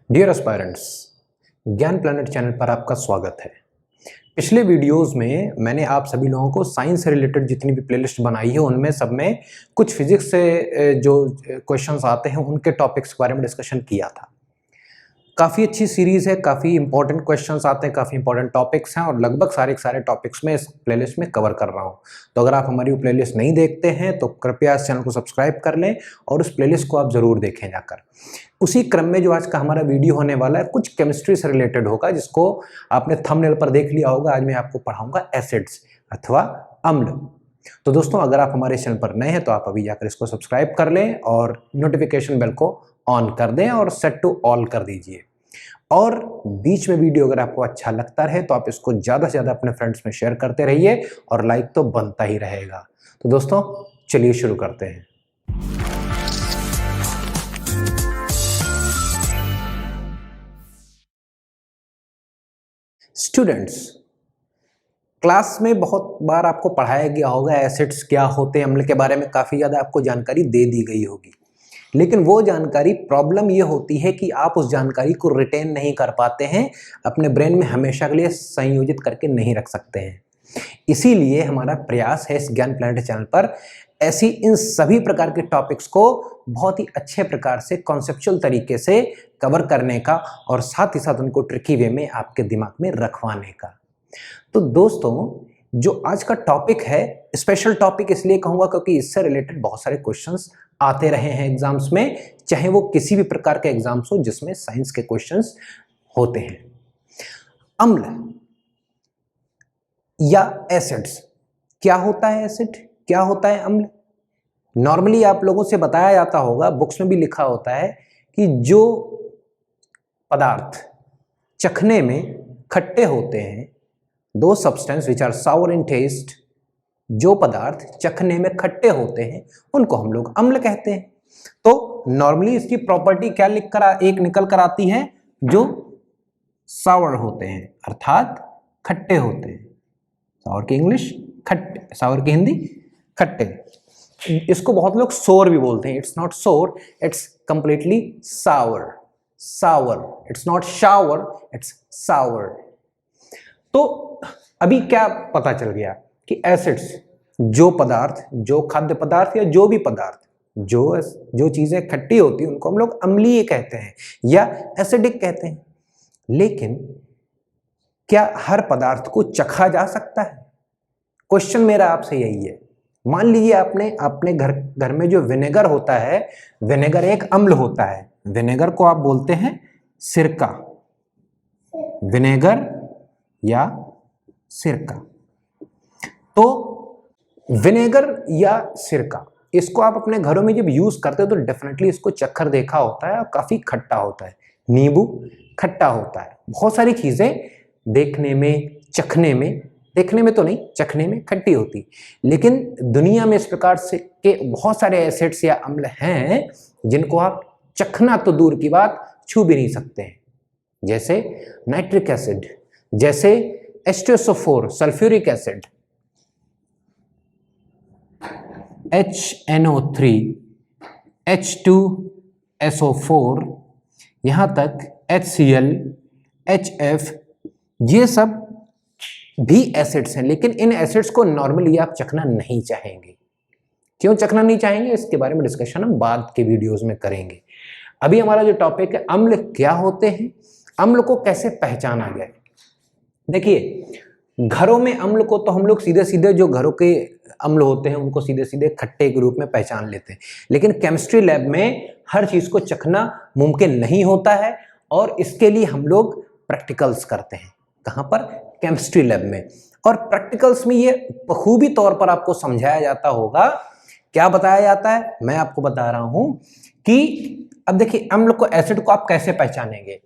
Dear aspirants, ज्ञान planet channel पर आपका स्वागत है। पिछले वीडियोस में मैंने आप सभी लोगों को साइंस से रिलेटेड जितनी भी प्लेलिस्ट बनाई है उनमें सब में कुछ फिजिक्स से जो क्वेश्चंस आते हैं उनके टॉपिक्स के बारे में डिस्कशन किया था। काफ़ी अच्छी सीरीज़ है, काफ़ी इंपॉर्टेंट क्वेश्चंस आते हैं, काफ़ी इंपॉर्टेंट टॉपिक्स हैं और लगभग सारे टॉपिक्स में इस प्लेलिस्ट में कवर कर रहा हूं। तो अगर आप हमारी वो प्लेलिस्ट नहीं देखते हैं तो कृपया इस चैनल को सब्सक्राइब कर लें और उस प्लेलिस्ट को आप ज़रूर देखें जाकर। उसी क्रम में जो आज का हमारा वीडियो होने वाला है कुछ केमिस्ट्री से रिलेटेड होगा, जिसको आपने थंबनेल पर देख लिया होगा। आज मैं आपको पढ़ाऊँगा एसिड्स अथवा अम्ल। तो दोस्तों, अगर आप हमारे चैनल पर नए हैं तो आप अभी जाकर इसको सब्सक्राइब कर लें और नोटिफिकेशन बेल को ऑन कर दें और सेट टू ऑल कर दीजिए। और बीच में वीडियो अगर आपको अच्छा लगता रहे तो आप इसको ज़्यादा से ज़्यादा अपने फ्रेंड्स में शेयर करते रहिए और लाइक तो बनता ही रहेगा। तो दोस्तों, चलिए शुरू करते हैं। स्टूडेंट्स, क्लास में बहुत बार आपको पढ़ाया गया होगा एसिड्स क्या होते हैं, अम्ल के बारे में काफ़ी ज़्यादा आपको जानकारी दे दी गई होगी। लेकिन वो जानकारी, प्रॉब्लम ये होती है कि आप उस जानकारी को रिटेन नहीं कर पाते हैं, अपने ब्रेन में हमेशा के लिए संयोजित करके नहीं रख सकते हैं। इसीलिए हमारा प्रयास है इस ज्ञान प्लैनेट चैनल पर ऐसी इन सभी प्रकार के टॉपिक्स को बहुत ही अच्छे प्रकार से कॉन्सेप्चुअल तरीके से कवर करने का और साथ ही साथ उनको ट्रिकी वे में आपके दिमाग में रखवाने का। तो दोस्तों, जो आज का टॉपिक है, स्पेशल टॉपिक इसलिए कहूँगा क्योंकि इससे रिलेटेड बहुत सारे क्वेश्चंस आते रहे हैं एग्जाम्स में, चाहे वो किसी भी प्रकार के एग्जाम्स हो जिसमें साइंस के क्वेश्चंस होते हैं। अम्ल या एसिड्स, क्या होता है एसिड, क्या होता है अम्ल? नॉर्मली आप लोगों से बताया जाता होगा, बुक्स में भी लिखा होता है कि जो पदार्थ चखने में खट्टे होते हैं, दो substance which are sour in taste, जो पदार्थ चखने में खट्टे होते हैं उनको हम लोग अम्ल कहते हैं। तो नॉर्मली इसकी प्रॉपर्टी क्या निकल कर आती है, जो सावर होते हैं अर्थात खट्टे होते हैं। सावर की इंग्लिश खट्टे, सावर की हिंदी खट्टे। इसको बहुत लोग सोर भी बोलते हैं। It's not sore, it's completely sour. Sour, it's not shower, it's sour. तो अभी क्या पता चल गया कि एसिड्स, जो पदार्थ, जो खाद्य पदार्थ या जो भी पदार्थ, जो चीजें खट्टी होती हैं उनको हम लोग अम्लीय कहते हैं या एसिडिक कहते हैं। लेकिन क्या हर पदार्थ को चखा जा सकता है? क्वेश्चन मेरा आपसे यही है। मान लीजिए आपने अपने घर में जो विनेगर होता है, विनेगर एक अम्ल होता है। विनेगर को आप बोलते हैं सिरका, विनेगर या सिरका। तो विनेगर या सिरका, इसको आप अपने घरों में जब यूज करते हो तो डेफिनेटली इसको चक्कर देखा होता है और काफी खट्टा होता है। नींबू खट्टा होता है। बहुत सारी चीजें देखने में, चखने में, देखने में तो नहीं, चखने में खट्टी होती। लेकिन दुनिया में इस प्रकार से के बहुत सारे एसिड्स या अम्ल हैं जिनको आप चखना तो दूर की बात, छू भी नहीं सकते हैं। जैसे नाइट्रिक एसिड, जैसे H2SO4 sulphuric acid, HNO3, H2SO4, यहां तक HCl, HF, ये सब भी एसिड्स हैं। लेकिन इन एसिड्स को नॉर्मली आप चखना नहीं चाहेंगे। क्यों चखना नहीं चाहेंगे, इसके बारे में डिस्कशन हम बाद के वीडियोस में करेंगे। अभी हमारा जो टॉपिक है, अम्ल क्या होते हैं, अम्ल को कैसे पहचाना जाए। देखिए, घरों में अम्ल को तो हम लोग सीधे सीधे, जो घरों के अम्ल होते हैं उनको सीधे सीधे खट्टे के रूप में पहचान लेते हैं। लेकिन केमिस्ट्री लैब में हर चीज को चखना मुमकिन नहीं होता है और इसके लिए हम लोग प्रैक्टिकल्स करते हैं। कहां पर? केमिस्ट्री लैब में। और प्रैक्टिकल्स में ये बखूबी तौर पर आपको समझाया जाता होगा। क्या बताया जाता है, मैं आपको बता रहा हूं कि अब देखिए, अम्ल को, एसिड को आप कैसे पहचानेंगे।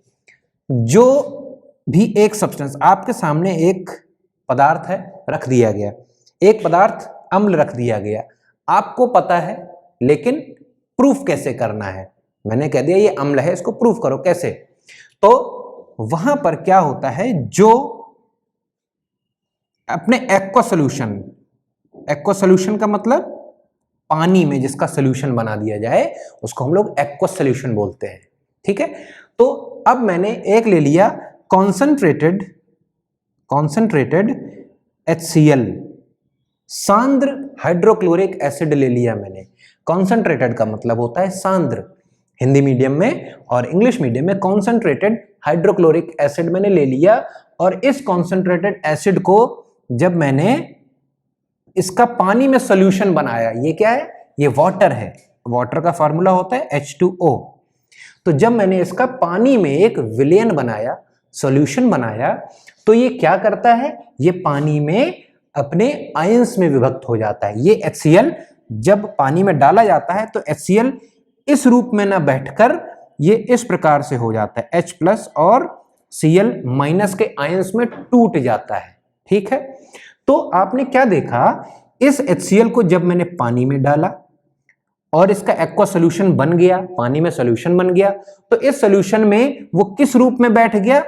जो भी एक सब्सटेंस, आपके सामने एक पदार्थ है, रख दिया गया, एक पदार्थ अम्ल रख दिया गया, आपको पता है, लेकिन प्रूफ कैसे करना है। मैंने कह दिया ये अम्ल है, इसको प्रूफ करो, कैसे? तो वहां पर क्या होता है, जो अपने एक्वा सोल्यूशन का मतलब पानी में जिसका सोल्यूशन बना दिया जाए उसको हम लोग एक्वा सोल्यूशन बोलते हैं। ठीक है, तो अब मैंने एक ले लिया कॉन्सेंट्रेटेड HCl, सांद्र हाइड्रोक्लोरिक एसिड ले लिया मैंने। कॉन्सेंट्रेटेड का मतलब होता है सांद्र हिंदी मीडियम में, और इंग्लिश मीडियम में कॉन्सेंट्रेटेड हाइड्रोक्लोरिक एसिड मैंने ले लिया। और इस कॉन्सेंट्रेटेड एसिड को जब मैंने इसका पानी में सॉल्यूशन बनाया, ये क्या है, ये वाटर है, वाटर का फार्मूला होता है H2O। तो जब मैंने इसका पानी में एक विलयन बनाया, सॉल्यूशन बनाया, तो ये क्या करता है, ये पानी में अपने आयंस में विभक्त हो जाता है। ये HCl जब पानी में डाला जाता है तो HCl इस रूप में ना बैठकर ये इस प्रकार से हो जाता है, H+ और Cl- के आयंस में टूट जाता है। ठीक है, तो आपने क्या देखा, इस HCl को जब मैंने पानी में डाला और इसका एक्वा सॉल्यूशन बन गया, पानी में सॉल्यूशन बन गया, तो इस सॉल्यूशन में वो किस रूप में बैठ गया,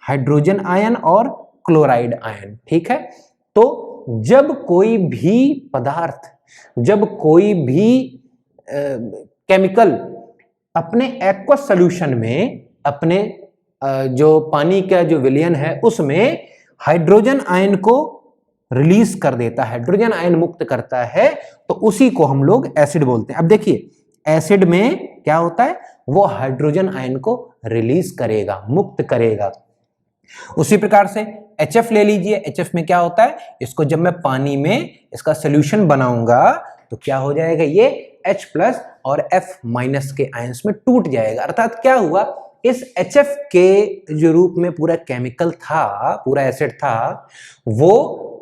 हाइड्रोजन आयन और क्लोराइड आयन। ठीक है, तो जब कोई भी पदार्थ, जब कोई भी केमिकल अपने एक्वा सॉल्यूशन में, अपने जो पानी का जो विलयन है उसमें हाइड्रोजन आयन को रिलीज कर देता है, हाइड्रोजन आयन मुक्त करता है, तो उसी को हम लोग एसिड बोलते हैं। अब देखिए एसिड में क्या होता है, वो हाइड्रोजन आयन को रिलीज करेगा, मुक्त करेगा। उसी प्रकार से HF ले लीजिए, HF में क्या होता है, इसको जब मैं पानी में इसका सॉल्यूशन बनाऊंगा तो क्या हो जाएगा, ये H+ और F- के आयंस में टूट जाएगा। अर्थात क्या हुआ, इस HF के जो रूप में पूरा केमिकल था, पूरा एसिड था, वो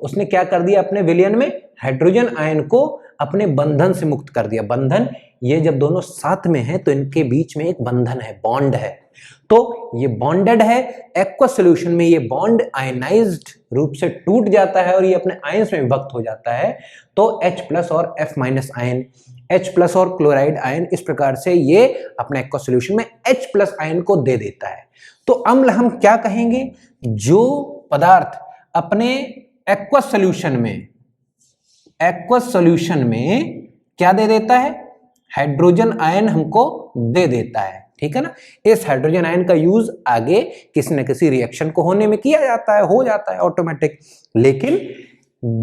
उसने क्या कर दिया, अपने विलयन में हाइड्रोजन आयन को अपने बंधन से मुक्त कर दिया। बंधन, ये जब दोनों साथ में हैं तो इनके बीच में एक बंधन है, बॉन्ड है, तो ये बॉन्डेड है। एक्वा सॉल्यूशन में ये बॉन्ड आयनाइज्ड रूप से टूट जाता है और ये अपने आयंस में विभक्त हो जाता है। तो H+ और F- आयन, H+ और क्लोराइड आयन, इस प्रकार से ये अपने एक्वा सॉल्यूशन में H+ आयन को दे देता है। तो अम्ल हम क्या कहेंगे, जो पदार्थ अपने एक्वा सॉल्यूशन में क्या दे देता है, हाइड्रोजन आयन हमको दे देता है। ठीक है ना, इस हाइड्रोजन आयन का यूज आगे किसी न किसी रिएक्शन को होने में किया जाता है, हो जाता है ऑटोमेटिक। लेकिन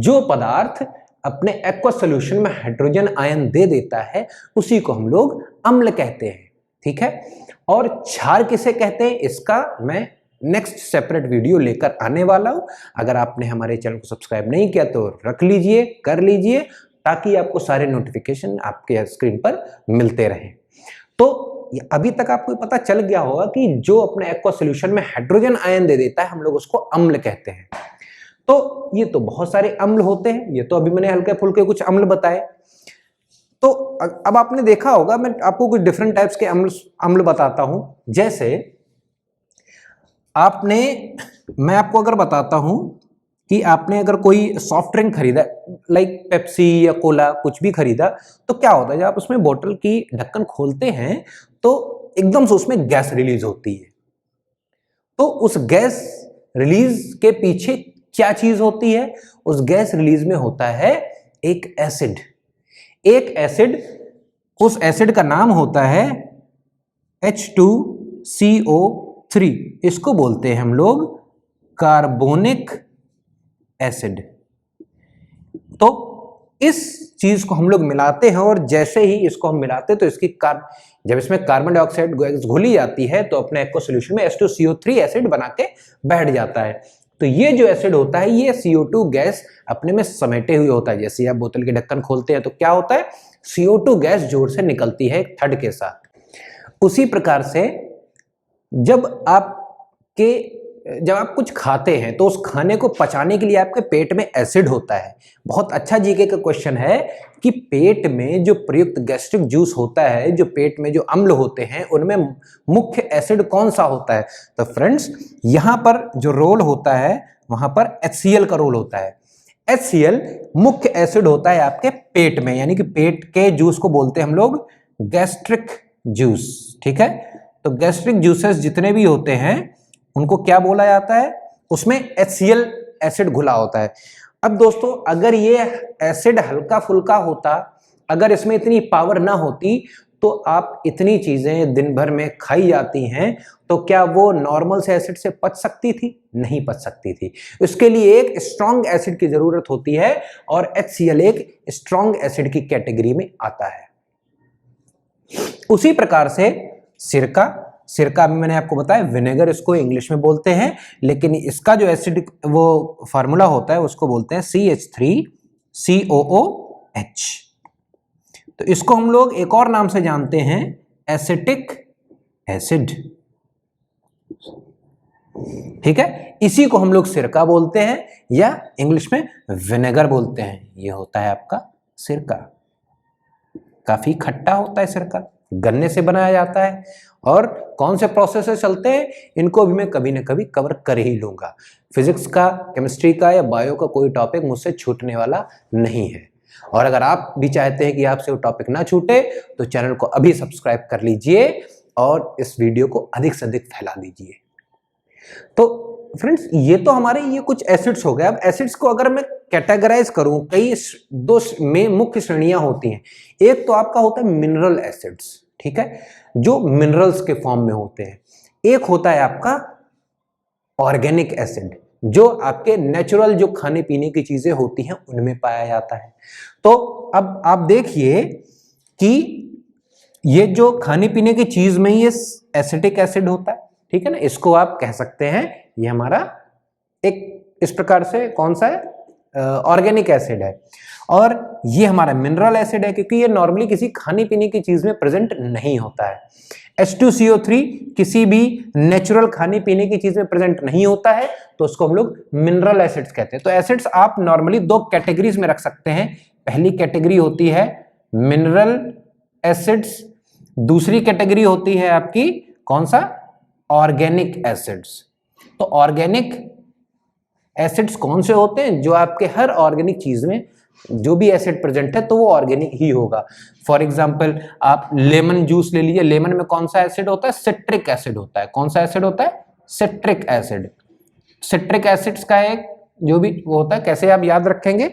जो पदार्थ अपने एक्वा सॉल्यूशन में हाइड्रोजन आयन दे देता है उसी को हम लोग अम्ल कहते हैं। ठीक है, और क्षार किसे कहते हैं, इसका मैं नेक्स्ट सेपरेट वीडियो लेकर आने वाला हूं। अगर आपने हमारे चैनल को सब्सक्राइब नहीं किया तो रख लीजिए, कर लीजिए, ताकि आपको सारे नोटिफिकेशन आपके स्क्रीन पर मिलते रहें। तो अभी तक आपको पता चल गया होगा कि जो अपने एक्वा सॉल्यूशन में हाइड्रोजन आयन दे देता है हम लोग उसको अम्ल कहते हैं। तो ये तो बहुत सारे अम्ल होते हैं, ये तो अभी मैंने हल्के फुल्के कुछ अम्ल बताए। तो अब आपने देखा होगा, मैं आपको कुछ डिफरेंट टाइप्स के अम्ल बताता हूं। जैसे मैं आपको अगर बताता हूं कि आपने अगर कोई सॉफ्ट ड्रिंक खरीदा, लाइक पेप्सी या कोला, कुछ भी खरीदा, तो क्या होता है, जब आप उसमें बोतल की ढक्कन खोलते हैं तो एकदम से उसमें गैस रिलीज होती है। तो उस गैस रिलीज के पीछे क्या चीज होती है, उस गैस रिलीज में होता है एक एसिड। उस एसिड का नाम होता है H2CO3, इसको बोलते हैं हम लोग कार्बोनिक एसिड। तो इस चीज को हम लोग मिलाते हैं और जैसे ही इसको हम मिलाते हैं तो जब इसमें कार्बन डाइऑक्साइड गैस घुली जाती है तो अपने एक्वा सॉल्यूशन में H2CO3 एसिड बना के बैठ जाता है। तो ये जो एसिड होता है ये CO2 गैस अपने में समेटे हुए होता है। जैसे आप बोतल की ढक्कन खोलते हैं तो क्या होता है, CO2 गैस जोर से निकलती है एक थड़ के साथ। उसी प्रकार से जब आप कुछ खाते हैं तो उस खाने को पचाने के लिए आपके पेट में एसिड होता है। बहुत अच्छा जीके का क्वेश्चन है कि पेट में जो प्रयुक्त गैस्ट्रिक जूस होता है, जो पेट में जो अम्ल होते हैं, उनमें मुख्य एसिड कौन सा होता है। तो फ्रेंड्स, यहां पर जो रोल होता है वहां पर HCl का रोल होता है। HCl मुख्य एसिड होता है आपके पेट में, यानी कि पेट के जूस को बोलते हैं हम लोग गैस्ट्रिक जूस। ठीक है, तो गैस्ट्रिक जूसेस जितने भी होते हैं उनको क्या बोला जाता है, उसमें HCl एसिड घुला होता है। अब दोस्तों, अगर ये एसिड हल्का फुल्का होता, अगर इसमें इतनी पावर ना होती, तो आप इतनी चीजें दिन भर में खाई जाती हैं, तो क्या वो नॉर्मल से एसिड से पच सकती थी? नहीं पच सकती थी। उसके लिए एक स्ट्रॉन्ग एसिड की जरूरत होती है, और HCl एक स्ट्रॉन्ग एसिड की कैटेगरी में आता है। उसी प्रकार से सिरका भी मैंने आपको बताया, विनेगर इसको इंग्लिश में बोलते हैं, लेकिन इसका जो एसिड वो फार्मूला होता है उसको बोलते हैं CH3COOH। तो इसको हम लोग एक और नाम से जानते हैं, एसिटिक एसिड। ठीक है, इसी को हम लोग सिरका बोलते हैं या इंग्लिश में विनेगर बोलते हैं। ये होता है आपका सिरका। काफी खट्टा होता है सिरका, गन्ने से बनाया जाता है। और कौन से प्रोसेस से चलते हैं, इनको भी मैं कभी न कभी कवर कर ही लूंगा। फिजिक्स का, केमिस्ट्री का या बायो का कोई टॉपिक मुझसे छूटने वाला नहीं है। और अगर आप भी चाहते हैं कि आपसे वो टॉपिक ना छूटे, तो चैनल को अभी सब्सक्राइब कर लीजिए और इस वीडियो को अधिक से अधिक फैला दीजिए। तो फ्रेंड्स, ये तो हमारे ये कुछ एसिड्स हो गए। अब एसिड्स को अगर मैं कैटेगराइज करूं, कई दो में मुख्य श्रेणियां होती हैं। एक तो आपका होता है मिनरल एसिड्स, ठीक है, जो मिनरल्स के फॉर्म में होते हैं। एक होता है आपका ऑर्गेनिक एसिड, जो आपके नेचुरल जो खाने पीने की चीजें होती हैं उनमें पाया जाता है। तो अब आप देखिए कि ये जो खाने पीने की चीज में ये एसिटिक एसिड होता है, ठीक है ना, इसको आप कह सकते हैं ये हमारा एक इस प्रकार से कौन सा है, ऑर्गेनिक एसिड है। और ये हमारा मिनरल एसिड है, क्योंकि ये नॉर्मली किसी खाने पीने की चीज में प्रेजेंट नहीं होता है। H2CO3 किसी भी नेचुरल खाने पीने की चीज में प्रेजेंट नहीं होता है, तो उसको हम लोग मिनरल एसिड्स कहते हैं। तो एसिड्स आप नॉर्मली दो कैटेगरीज में रख सकते हैं। पहली कैटेगरी होती है मिनरल एसिड्स, दूसरी कैटेगरी होती है आपकी कौन सा, ऑर्गेनिक एसिड्स। तो ऑर्गेनिक एसिड्स कौन से होते हैं, जो आपके हर ऑर्गेनिक चीज में जो भी एसिड प्रेजेंट है तो वो ऑर्गेनिक ही होगा। फॉर एग्जांपल आप लेमन जूस ले लीजिए, लेमन में कौन सा एसिड होता है, सिट्रिक एसिड होता है। कौन सा एसिड होता है, सिट्रिक एसिड। सिट्रिक एसिड्स का एक जो भी वो होता है, कैसे आप याद रखेंगे,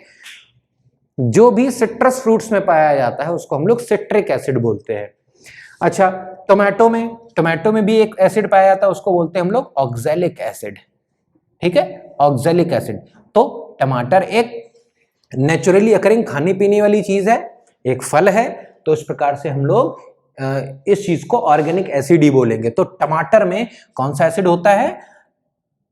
जो भी सिट्रस फ्रूट्स में पाया जाता है उसको हम लोग सिट्रिक एसिड बोलते हैं। अच्छा, टोमेटो में भी एक एसिड पाया जाता है, उसको बोलते हैं हम लोग ऑक्सैलिक एसिड। ठीक है, ऑक्सैलिक एसिड। तो टमाटर एक नेचुरली अकरिंग खाने पीने वाली चीज है, एक फल है, तो इस प्रकार से हम लोग इस चीज को ऑर्गेनिक एसिड ही बोलेंगे। तो टमाटर में कौन सा एसिड होता है,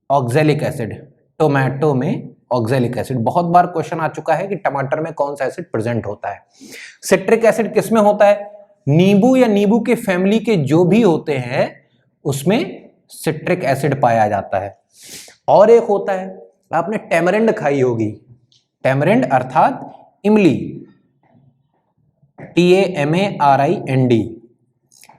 ऑक्सैलिक एसिड। टोमेटो में ऑक्सैलिक एसिड। बहुत बार क्वेश्चन आ चुका है कि टमाटर में कौन सा एसिड प्रेजेंट होता है। सिट्रिक एसिड किस में होता है, नींबू या नींबू के फैमिली के जो भी होते हैं उसमें सिट्रिक एसिड पाया जाता है। और एक होता है, आपने टैमरिंड खाई होगी, टैमरिंड अर्थात इमली, TAMARIND।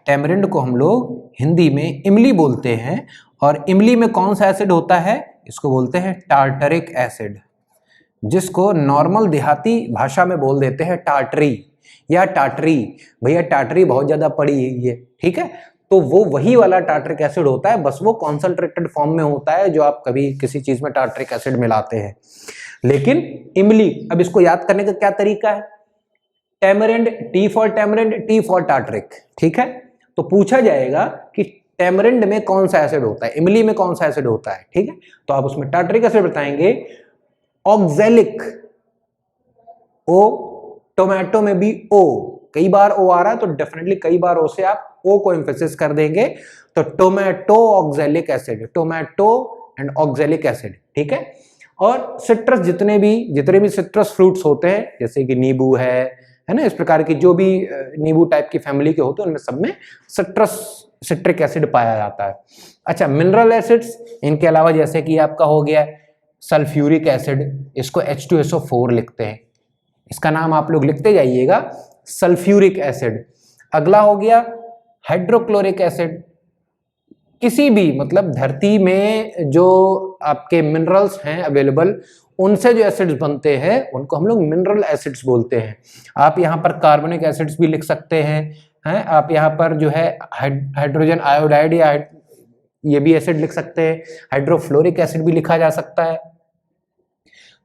टैमरिंड को हम लोग हिंदी में इमली बोलते हैं। और इमली में कौन सा एसिड होता है, इसको बोलते हैं टार्टरिक एसिड, जिसको नॉर्मल देहाती भाषा में बोल देते हैं टार्टरी या टाटरी। भैया टाटरी बहुत ज्यादा पड़ी हुई है, ठीक है, तो वो वही वाला टार्टरिक एसिड होता है, बस वो कॉन्सेंट्रेटेड फॉर्म में होता है, जो आप कभी किसी चीज में टार्टरिक एसिड मिलाते हैं। लेकिन इमली, अब इसको याद करने का क्या तरीका है, tamarind, T for tamarind, T for tartaric, ठीक है। तो पूछा जाएगा कि टैमरिंड में कौन सा एसिड होता है, इमली में कौन सा एसिड होता है, ठीक है, तो आप उसमें टार्टरिक एसिड बताएंगे। ऑक्सैलिक, ओ, टोमेटो में भी ओ, कई बार ओ आ रहा है तो डेफिनेटली कई बार ओ से आप ओ को एम्फेसिस कर देंगे। तो tomato oxalic acid, tomato and oxalic acid, ठीक है। और सिट्रस, जितने भी सिट्रस फ्रूट्स होते हैं, जैसे कि नींबू है ना, इस प्रकार की जो भी नींबू टाइप की फैमिली के होते हैं, उनमें सब में सिट्रिक एसिड पाया जाता है। अच्छा, मिनरल एसिड्स, इनके अलावा जैसे कि आपका हो गया सल्फ्यूरिक एसिड, इसको H2SO4 लिखते हैं, इसका नाम आप लोग लिखते जाइएगा, सल्फ्यूरिक एसिड। अगला हो गया हाइड्रोक्लोरिक एसिड। किसी भी मतलब धरती में जो आपके मिनरल्स हैं अवेलेबल, उनसे जो एसिड्स बनते हैं उनको हम लोग मिनरल एसिड्स बोलते हैं। आप यहाँ पर कार्बनिक एसिड्स भी लिख सकते हैं, आप यहाँ पर जो है हाइड्रोजन आयोडाइड या ये भी एसिड लिख सकते हैं, हाइड्रोफ्लोरिक एसिड भी लिखा जा सकता है।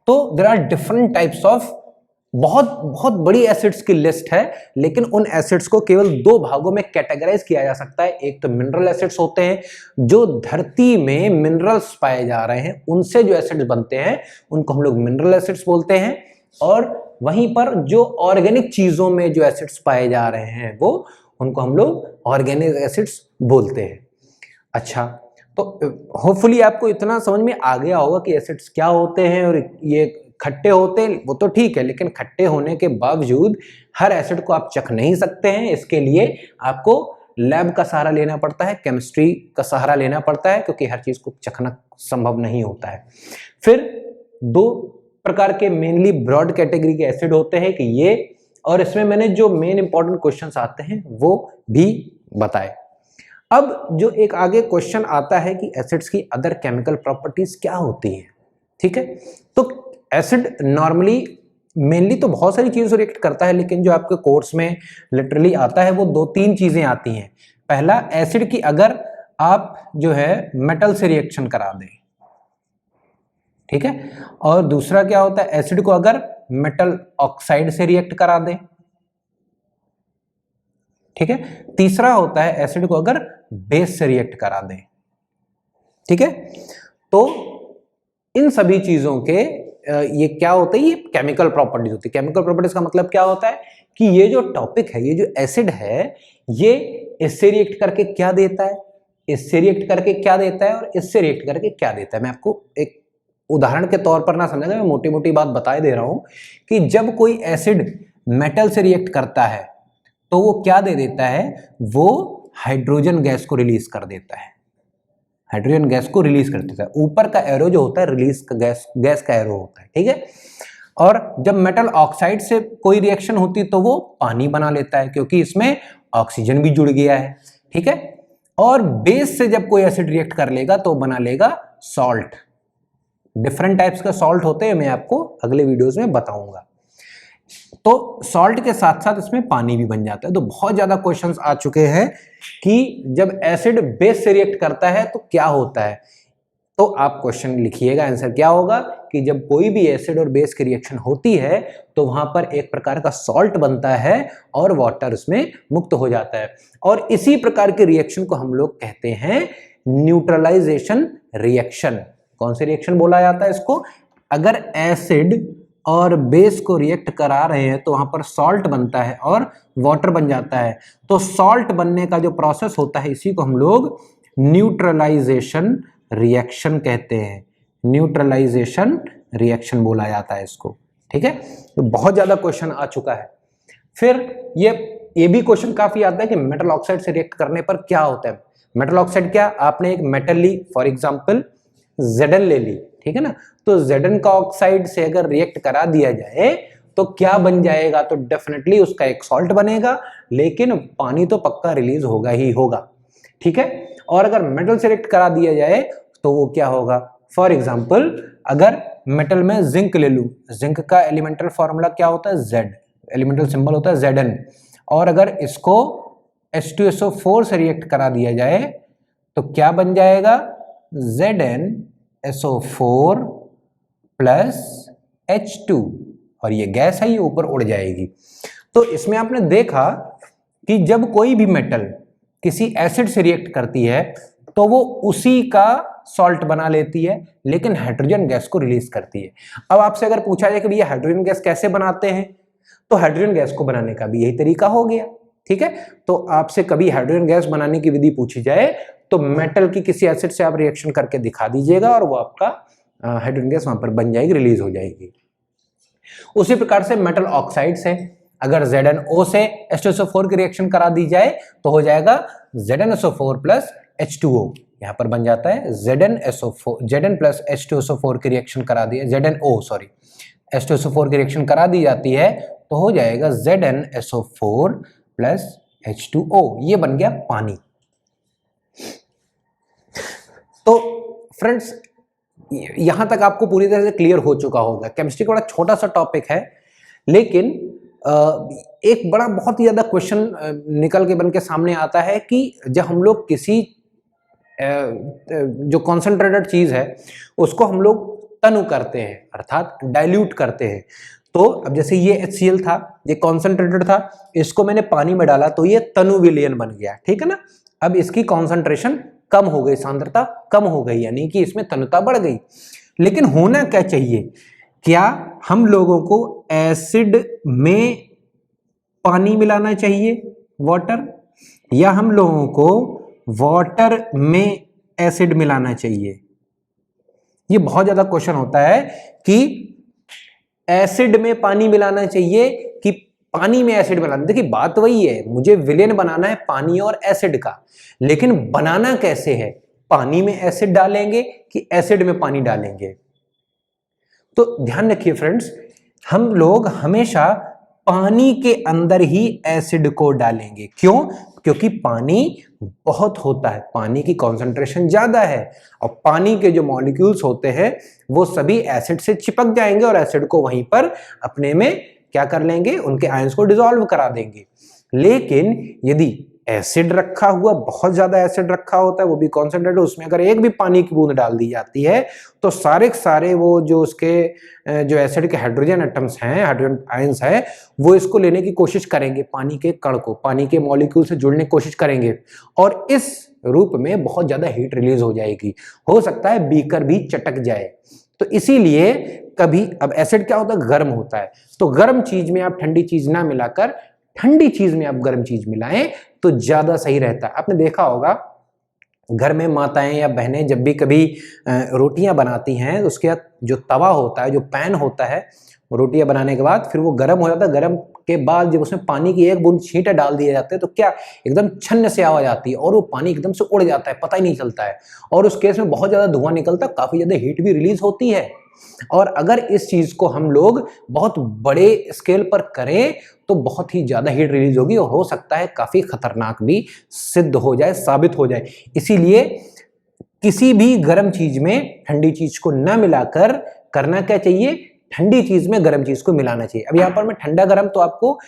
तो there are different types of बहुत बहुत बड़ी एसिड्स की लिस्ट है, लेकिन उन एसिड्स को केवल दो भागों में कैटेगराइज किया जा सकता है। एक तो मिनरल एसिड्स होते हैं, जो धरती में मिनरल्स पाए जा रहे हैं उनसे जो एसिड्स बनते हैं उनको हम लोग मिनरल एसिड्स बोलते हैं। और वहीं पर जो ऑर्गेनिक चीजों में जो एसिड्स पाए जा रहे हैं वो उनको हम लोग ऑर्गेनिक एसिड्स बोलते हैं। अच्छा, तो होपफुली आपको इतना समझ में आ गया होगा कि एसिड्स क्या होते हैं। और ये खट्टे होते हैं वो तो ठीक है, लेकिन खट्टे होने के बावजूद हर एसिड को आप चख नहीं सकते हैं। इसके लिए आपको लैब का सहारा लेना पड़ता है, केमिस्ट्री का सहारा लेना पड़ता है, क्योंकि हर चीज को चखना संभव नहीं होता है। फिर दो प्रकार के मेनली ब्रॉड कैटेगरी के एसिड होते हैं कि ये, और इसमें मैंने जो मेन इंपॉर्टेंट क्वेश्चंस आते हैं वो भी बताए। अब जो एक आगे क्वेश्चन आता है कि एसिड्स की अदर केमिकल प्रॉपर्टीज क्या होती हैं, ठीक है। तो एसिड नॉर्मली मेनली तो बहुत सारी चीजों से रिएक्ट करता है, लेकिन जो आपके कोर्स में लिटरली आता है वो दो तीन चीजें आती हैं। पहला, एसिड की अगर आप जो है मेटल से रिएक्शन करा दें, ठीक है। और दूसरा क्या होता है, एसिड को अगर मेटल ऑक्साइड से रिएक्ट करा दें, ठीक है। तीसरा होता है एसिड को अगर बेस से रिएक्ट करा दें, ठीक है। तो इन सभी चीजों के ये क्या होता है, ये केमिकल प्रॉपर्टीज होती है। केमिकल प्रॉपर्टीज का मतलब क्या होता है कि ये जो टॉपिक है, ये जो एसिड है, ये इससे रिएक्ट करके क्या देता है, इससे रिएक्ट करके क्या देता है, और इससे रिएक्ट करके क्या देता है। मैं आपको एक उदाहरण के तौर पर ना समझेगा, मैं मोटी मोटी बात बता दे रहा हूं कि जब कोई एसिड मेटल से रिएक्ट करता है तो वो क्या दे देता है, वो हाइड्रोजन गैस को रिलीज कर देता है। हाइड्रोजन गैस को रिलीज कर देता है। ऊपर का एरो जो होता है रिलीज का गैस का एरो होता है, ठीक है। और जब मेटल ऑक्साइड से कोई रिएक्शन होती है तो वो पानी बना लेता है, क्योंकि इसमें ऑक्सीजन भी जुड़ गया है, ठीक है। और बेस से जब कोई एसिड रिएक्ट कर लेगा तो बना लेगा सॉल्ट। डिफरेंट टाइप्स का सॉल्ट होते हैं, मैं आपको अगले वीडियोस में बताऊंगा। तो सॉल्ट के साथ साथ इसमें पानी भी बन जाता है। तो बहुत ज्यादा क्वेश्चंस आ चुके हैं कि जब एसिड बेस से रिएक्ट करता है तो क्या होता है। तो आप क्वेश्चन लिखिएगा, आंसर क्या होगा कि जब कोई भी एसिड और बेस की रिएक्शन होती है तो वहां पर एक प्रकार का सॉल्ट बनता है और वाटर उसमें मुक्त हो जाता है। और इसी प्रकार के रिएक्शन को हम लोग कहते हैं न्यूट्रलाइजेशन रिएक्शन। कौन सी रिएक्शन बोला जाता है इसको? अगर एसिड और बेस को रिएक्ट करा रहे हैं तो वहां पर सॉल्ट बनता है और वाटर बन जाता है। तो सॉल्ट बनने का जो प्रोसेस होता है इसी को हम लोग न्यूट्रलाइजेशन रिएक्शन कहते हैं। न्यूट्रलाइजेशन रिएक्शन बोला जाता है इसको, ठीक है। तो बहुत ज्यादा क्वेश्चन आ चुका है। फिर ये भी क्वेश्चन काफी आता है कि मेटल ऑक्साइड से रिएक्ट करने पर क्या होता है। मेटल ऑक्साइड क्या, आपने एक मेटल ली, फॉर एग्जांपल Zn ले ली, ठीक है ना। तो Zn का ऑक्साइड से अगर रिएक्ट करा दिया जाए तो क्या बन जाएगा? तो डेफिनेटली उसका एक सॉल्ट बनेगा, लेकिन पानी तो पक्का रिलीज होगा ही होगा, ठीक है। और अगर मेटल से रिएक्ट करा दिया जाए तो वो क्या होगा? फॉर एग्जांपल अगर मेटल में जिंक ले लूं, जिंक का एलिमेंटल फॉर्मूला क्या होता है? Z, एलिमेंटल सिंबल होता है Zn। और अगर इसको H2SO4 से रिएक्ट करा दिया जाए तो क्या बन जाएगा? ZnSO4 प्लस H2, और ये गैस है, ये ऊपर उड़ जाएगी। तो इसमें आपने देखा कि जब कोई भी मेटल किसी एसिड से रिएक्ट करती है तो वो उसी का सॉल्ट बना लेती है, लेकिन हाइड्रोजन गैस को रिलीज करती है। अब आपसे अगर पूछा जाए कि भैया हाइड्रोजन गैस कैसे बनाते हैं, तो हाइड्रोजन गैस को बनाने का भी यही तरीका हो गया, ठीक है। तो आपसे कभी हाइड्रोजन गैस बनाने की विधि पूछी जाए तो मेटल की किसी एसिड से आप रिएक्शन करके दिखा दीजिएगा और वो आपका हाइड्रोजन गैस वहां पर बन जाएगी, रिलीज हो जाएगी। उसी प्रकार से मेटल ऑक्साइड से अगर ZnO से H2SO4 की रिएक्शन करा दी जाए तो हो जाएगा ZnSO4 प्लस H2O। यहां पर बन जाता है Zn प्लस H2SO4 की रिएक्शन करा दी, H2SO4 की रिएक्शन करा दी जाती है तो हो जाएगा ZnSO4 प्लस H2O। ये बन गया पानी। तो फ्रेंड्स यहां तक आपको पूरी तरह से क्लियर हो चुका होगा। केमिस्ट्री का बड़ा छोटा सा टॉपिक है, लेकिन एक बड़ा बहुत ही ज्यादा क्वेश्चन निकल के बन के सामने आता है कि जब हम लोग किसी जो कॉन्सेंट्रेटेड चीज है उसको हम लोग तनु करते हैं, अर्थात डाइल्यूट करते हैं, तो अब जैसे ये HCl था, ये कॉन्सेंट्रेटेड था, इसको मैंने पानी में डाला तो ये तनु विलयन बन गया, ठीक है ना। अब इसकी कॉन्सेंट्रेशन कम हो गई, सांद्रता कम हो गई, यानी कि इसमें तनुता बढ़ गई। लेकिन होना क्या चाहिए, क्या हम लोगों को एसिड में पानी मिलाना चाहिए, वाटर, या हम लोगों को वाटर में एसिड मिलाना चाहिए? ये बहुत ज्यादा क्वेश्चन होता है कि एसिड में पानी मिलाना चाहिए कि पानी में एसिड मिलाना। देखिए बात वही है, मुझे विलेन बनाना है पानी और एसिड का, लेकिन बनाना कैसे है, पानी में एसिड डालेंगे कि एसिड में पानी डालेंगे? तो ध्यान रखिए फ्रेंड्स, हम लोग हमेशा पानी के अंदर ही एसिड को डालेंगे। क्यों? क्योंकि पानी बहुत होता है, पानी की कॉन्सेंट्रेशन ज्यादा है, और पानी के जो मॉलिक्यूल्स होते हैं वो सभी एसिड से चिपक जाएंगे और एसिड को वहीं पर अपने में क्या कर लेंगे, उनके आयंस को डिसॉल्व करा देंगे। लेकिन यदि एसिड रखा हुआ, बहुत ज्यादा एसिड रखा होता है, वो भी कॉन्सेंट्रेटेड, उसमें अगर एक भी पानी की बूंद डाल दी जाती है तो सारे के सारे वो जो उसके जो एसिड के हाइड्रोजन एटम्स हैं, हाइड्रोजन आयंस है, वो इसको लेने की कोशिश करेंगे, पानी के कण को, पानी के मॉलिक्यूल से जुड़ने की कोशिश करेंगे, और इस रूप में बहुत ज्यादा हीट रिलीज हो जाएगी, हो सकता है बीकर भी चटक जाए। तो इसीलिए कभी, अब एसिड क्या होता है, गर्म होता है, तो गर्म चीज में आप ठंडी चीज ना मिलाकर ठंडी चीज में आप गर्म चीज मिलाएं तो ज्यादा सही रहता है। आपने देखा होगा घर में माताएं या बहनें जब भी कभी रोटियां बनाती हैं, उसके जो तवा होता है, जो पैन होता है, रोटियां बनाने के बाद फिर वो गर्म हो जाता है, गर्म के बाद जब उसमें पानी की एक बूंद छींटे डाल दिए जाते हैं तो क्या एकदम छन्न से आवाज आती है और वो पानी एकदम से उड़ जाता है, पता ही नहीं चलता है, और उस केस में बहुत ज्यादा धुआं निकलता है, काफी ज्यादा हीट भी रिलीज होती है। और अगर इस चीज को हम लोग बहुत बड़े स्केल पर करें तो बहुत ही ज्यादा हीट रिलीज होगी और हो सकता है काफी खतरनाक भी सिद्ध हो जाए, साबित हो जाए। इसीलिए किसी भी गर्म चीज में ठंडी चीज को न मिलाकर करना क्या चाहिए, ठंडी चीज में गर्म चीज को मिलाना चाहिए। अब यहां पर मैं ठंडा गर्म तो आपको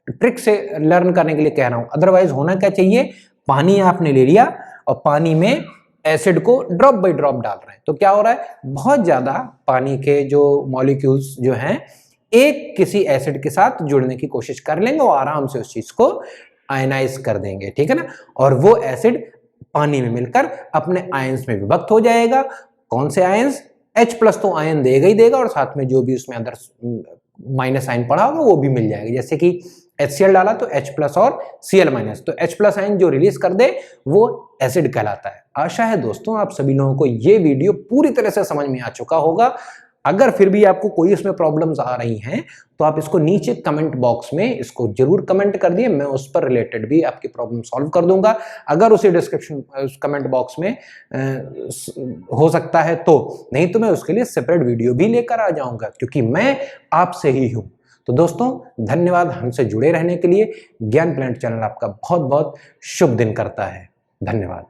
ट्रिक से लर्न करने के लिए कह रहा हूं, अदरवाइज होना क्या चाहिए, पानी आपने ले लिया और पानी में एसिड को ड्रॉप बाय ड्रॉप डाल रहे हैं, तो क्या हो रहा है, बहुत ज्यादा पानी के जो मॉलिक्यूल्स जो हैं एक किसी एसिड के साथ जुड़ने की कोशिश कर लेंगे और आराम से उस चीज को आयनाइज कर देंगे, ठीक है ना, और वो एसिड पानी में मिलकर अपने आयंस में विभक्त हो जाएगा। कौन से आयंस, H+ तो आयन देगा ही देगा, और साथ में जो भी उसमें अंदर माइनस आयन पड़ा होगा वो भी मिल जाएगा। जैसे कि HCl डाला तो H+ और Cl-, तो H+ आयन जो रिलीज कर दे वो एसिड कहलाता है। आशा है दोस्तों आप सभी लोगों को ये वीडियो पूरी तरह से समझ में आ चुका होगा। अगर फिर भी आपको कोई इसमें प्रॉब्लम्स आ रही हैं तो आप इसको नीचे कमेंट बॉक्स में इसको जरूर कमेंट कर दिए, मैं उस पर रिलेटेड भी आपकी प्रॉब्लम सॉल्व कर दूंगा। अगर उसी डिस्क्रिप्शन कमेंट बॉक्स में हो सकता है तो, नहीं तो मैं उसके लिए सेपरेट वीडियो भी लेकर आ जाऊंगा, क्योंकि मैं आपसे ही हूं। तो दोस्तों धन्यवाद हमसे जुड़े रहने के लिए। ज्ञान प्लैनेट चैनल आपका बहुत बहुत शुभ दिन करता है। धन्यवाद।